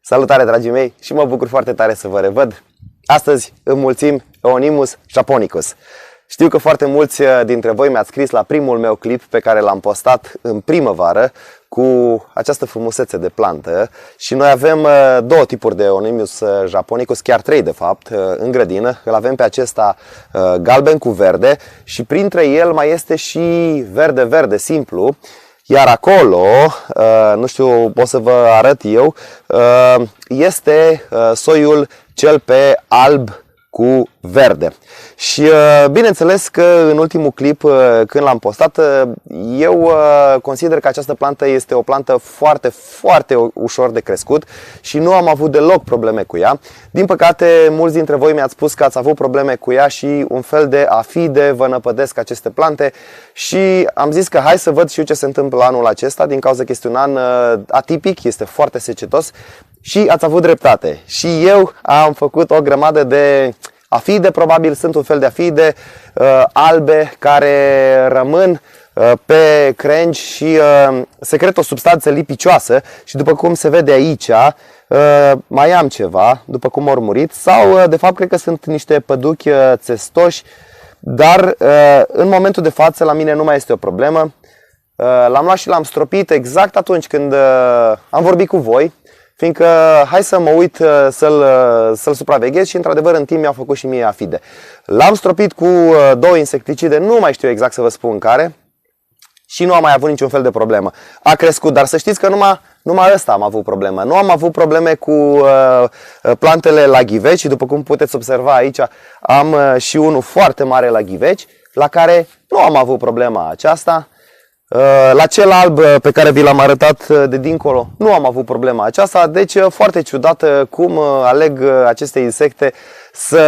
Salutare, dragii mei, și mă bucur foarte tare să vă revăd. Astăzi înmulțim Euonymus japonicus. Știu că foarte mulți dintre voi mi-ați scris la primul meu clip pe care l-am postat în primăvară cu această frumusețe de plantă și noi avem două tipuri de Euonymus japonicus, chiar trei de fapt, în grădină. Îl avem pe acesta galben cu verde și printre el mai este și verde-verde simplu. Iar acolo, nu știu, o să vă arăt eu, este soiul cel pe alb cu verde. Și bineînțeles că în ultimul clip când l-am postat, eu consider că această plantă este o plantă foarte, foarte ușor de crescut și nu am avut deloc probleme cu ea. Din păcate, mulți dintre voi mi-ați spus că ați avut probleme cu ea și un fel de afide vă năpădesc aceste plante și am zis că hai să văd și eu ce se întâmplă anul acesta, din cauza că este un an atipic, este foarte secetos. Și ați avut dreptate. Și eu am făcut o grămadă de afide, probabil sunt un fel de afide albe care rămân pe crengi și secret o substanță lipicioasă și după cum se vede aici mai am ceva, după cum au murit, sau de fapt cred că sunt niște păduchi țestoși, dar în momentul de față la mine nu mai este o problemă. L-am luat și l-am stropit exact atunci când am vorbit cu voi, fiindcă hai să mă uit să-l supraveghez și într-adevăr în timp mi-au făcut și mie afide. L-am stropit cu două insecticide, nu mai știu exact să vă spun care, și nu am mai avut niciun fel de problemă. A crescut, dar să știți că numai ăsta am avut problemă. Nu am avut probleme cu plantele la ghiveci și după cum puteți observa aici am și unul foarte mare la ghiveci, la care nu am avut problema aceasta. La cel alb pe care vi l-am arătat de dincolo nu am avut problema aceasta, deci foarte ciudat cum aleg aceste insecte să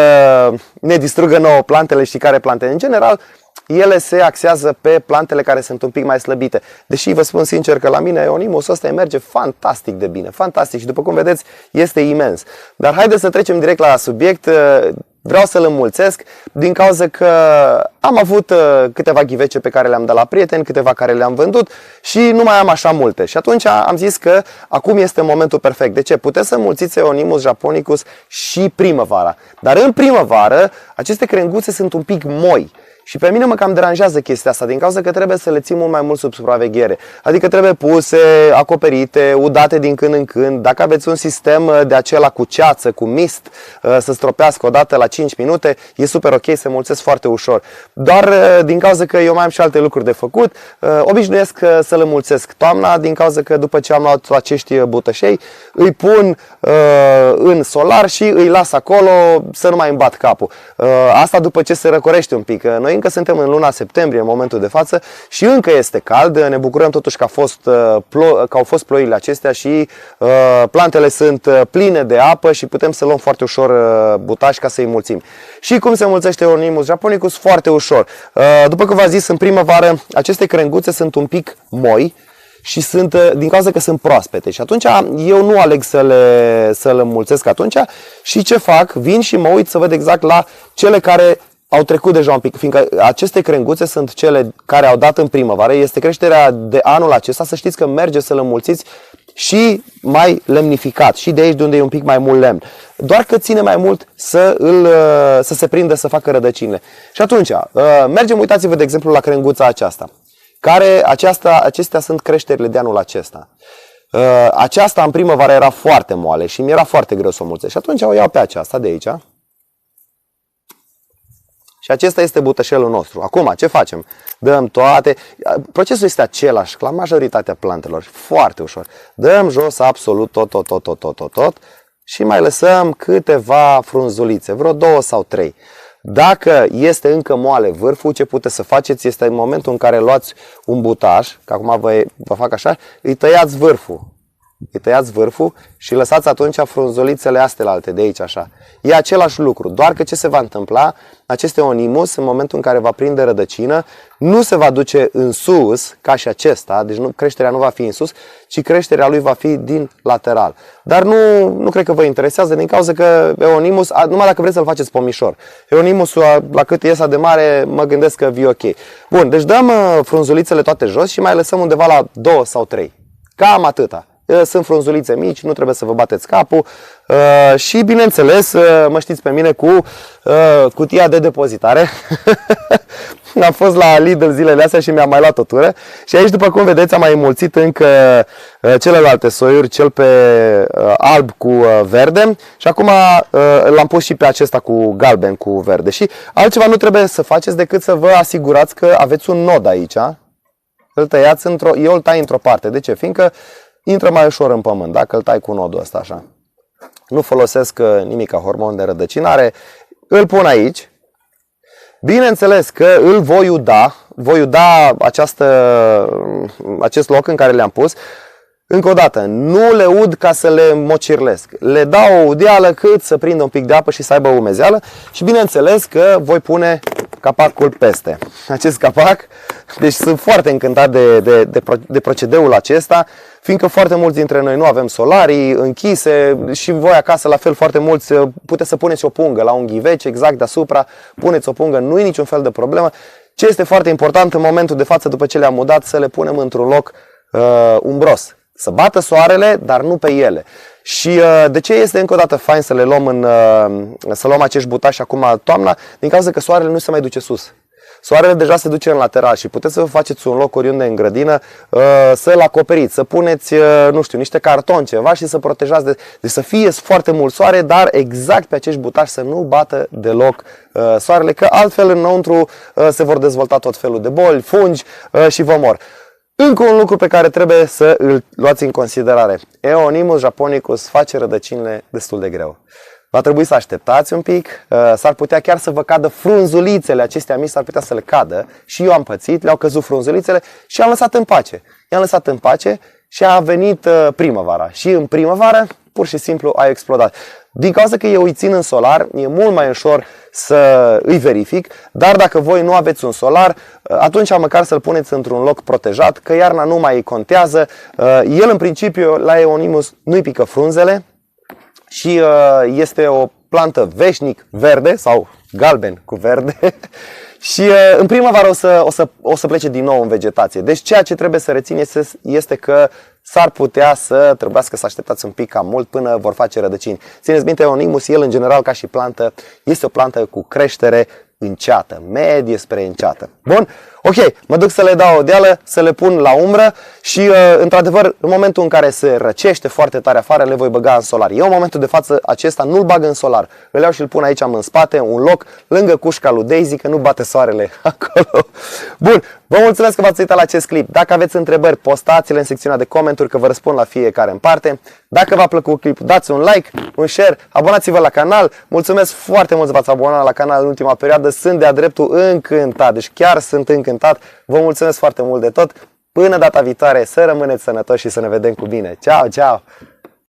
ne distrugă nouă plantele și care plante. În general, ele se axează pe plantele care sunt un pic mai slăbite. Deși vă spun sincer că la mine Euonymusul ăsta merge fantastic de bine, fantastic și după cum vedeți este imens. Dar haideți să trecem direct la subiect. Vreau să-l înmulțesc din cauza că am avut câteva ghivece pe care le-am dat la prieteni, câteva care le-am vândut și nu mai am așa multe. Și atunci am zis că acum este momentul perfect. De ce? Puteți să înmulțiți Euonymus japonicus și primăvara. Dar în primăvară aceste crenguțe sunt un pic moi. Și pe mine mă cam deranjează chestia asta, din cauza că trebuie să le țin mult mai mult sub supraveghere. Adică trebuie puse, acoperite, udate din când în când. Dacă aveți un sistem de acela cu ceață, cu mist, să stropească odată la 5 minute, e super ok, se mulțesc foarte ușor. Doar din cauza că eu mai am și alte lucruri de făcut, obișnuiesc să le mulțesc toamna, din cauza că după ce am luat acești butășei, îi pun în solar și îi las acolo să nu mai îmi bat capul. Asta după ce se răcorește un pic. Noi încă suntem în luna septembrie în momentul de față și încă este cald. Ne bucurăm totuși că au fost ploile acestea și plantele sunt pline de apă și putem să luăm foarte ușor butași ca să-i mulțim. Și cum se mulțește Euonymus japonicus? Foarte ușor. După cum v-am zis, în primăvară aceste crenguțe sunt un pic moi și sunt din cauza că sunt proaspete. Și atunci eu nu aleg să le înmulțesc atunci și ce fac? Vin și mă uit să văd exact la cele care au trecut deja un pic, fiindcă aceste crenguțe sunt cele care au dat în primăvară. Este creșterea de anul acesta, să știți că merge să le înmulțiți și mai lemnificat, și de aici de unde e un pic mai mult lemn. Doar că ține mai mult să se prindă, să facă rădăcinile. Și atunci, mergem, uitați-vă de exemplu la crenguța aceasta, acestea sunt creșterile de anul acesta. Aceasta în primăvară era foarte moale și mi era foarte greu să o mulțesc. Și atunci o iau pe aceasta de aici. Și acesta este butășelul nostru. Acum, ce facem? Dăm toate. Procesul este același la majoritatea plantelor. Foarte ușor. Dăm jos absolut tot și mai lăsăm câteva frunzulițe, vreo 2 sau 3. Dacă este încă moale vârful, ce puteți să faceți este în momentul în care luați un butaș, că acum vă fac așa, îi tăiați vârful. Îi tăiați vârful și lăsați atunci frunzulițele astea de aici așa. E același lucru, doar că ce se va întâmpla? Acest Euonymus, în momentul în care va prinde rădăcină, nu se va duce în sus, ca și acesta, deci creșterea nu va fi în sus, ci creșterea lui va fi din lateral. Dar nu cred că vă interesează, din cauza că Euonymus, numai dacă vreți să-l faceți pomișor. Euonymusul, la cât iesa de mare, mă gândesc că vie ok. Bun, deci dăm frunzulițele toate jos și mai lăsăm undeva la 2 sau 3. Cam atâta. sunt frunzulițe mici, nu trebuie să vă bateți capul și bineînțeles, mă știți pe mine cu cutia de depozitare. Am fost la Lidl zilele astea și mi-am mai luat o tură și aici, după cum vedeți, am mai înmulțit încă celelalte soiuri, cel pe alb cu verde și acum l-am pus și pe acesta cu galben cu verde. Și altceva nu trebuie să faceți decât să vă asigurați că aveți un nod aici. Îl tăiați eu îl tai într-o parte. De ce? Fiindcă intră mai ușor în pământ, dacă îl tai cu nodul ăsta așa. Nu folosesc nimic ca hormon de rădăcinare. Îl pun aici. Bineînțeles că îl voi uda acest loc în care le-am pus. Încă o dată, nu le ud ca să le mocirlesc. Le dau o udeală cât să prindă un pic de apă și să aibă umezeală. Și bineînțeles că voi pune capacul peste acest capac. Deci sunt foarte încântat de procedeul acesta, fiindcă foarte mulți dintre noi nu avem solarii închise și voi acasă la fel foarte mulți puteți să puneți o pungă la un ghivece exact deasupra, puneți o pungă, nu e niciun fel de problemă. Ce este foarte important în momentul de față, după ce le-am udat, să le punem într-un loc umbros. Să bată soarele, dar nu pe ele. Și de ce este încă o dată fain să le luăm să luăm acești butași acum toamna? Din cauza că soarele nu se mai duce sus. Soarele deja se duce în lateral și puteți să vă faceți un loc oriunde în grădină, să-l acoperiți, să puneți, nu știu, niște carton, ceva și să protejați. Deci să fie foarte mult soare, dar exact pe acești butași să nu bată deloc soarele, că altfel înăuntru se vor dezvolta tot felul de boli, fungi și vă mor. Încă un lucru pe care trebuie să îl luați în considerare. Euonymus japonicus face rădăcinile destul de greu. Va trebui să așteptați un pic, s-ar putea chiar să vă cadă frunzulițele acestea mici, s-ar putea să le cadă. Și eu am pățit, le-au căzut frunzulițele și am lăsat în pace. I-am lăsat în pace și a venit primăvara. Și în primăvară, pur și simplu, a explodat. Din cauza că eu îi țin în solar, e mult mai ușor să îi verific, dar dacă voi nu aveți un solar, atunci măcar să-l puneți într-un loc protejat, că iarna nu mai contează. El, în principiu, la Euonymus nu-i pică frunzele și este o plantă veșnic verde sau galben cu verde. Și în primăvară o să plece din nou în vegetație. Deci ceea ce trebuie să rețineți este că s-ar putea să trebuiască să așteptați un pic cam mult până vor face rădăcini. Țineți minte, Euonymus, el în general ca și plantă, este o plantă cu creștere înceată, medie spre înceată. Bun? Ok, mă duc să le dau o deală, să le pun la umbră și, într-adevăr, în momentul în care se răcește foarte tare afară, le voi băga în solar. Eu, în momentul de față, acesta nu-l bag în solar. Îl iau și îl pun aici în spate, un loc, lângă cușca lui Daisy, că nu bate soarele acolo. Bun, vă mulțumesc că v-ați uitat la acest clip. Dacă aveți întrebări, postați-le în secțiunea de comentarii, că vă răspund la fiecare în parte. Dacă v-a plăcut clipul, dați un like, un share, abonați-vă la canal. Mulțumesc foarte mult că v-ați abonat la canal în ultima perioadă. Sunt de-a dreptul încântat, deci chiar sunt încântat. Vă mulțumesc foarte mult de tot. Până data viitoare, să rămâneți sănătoși și să ne vedem cu bine. Ceau, ceau!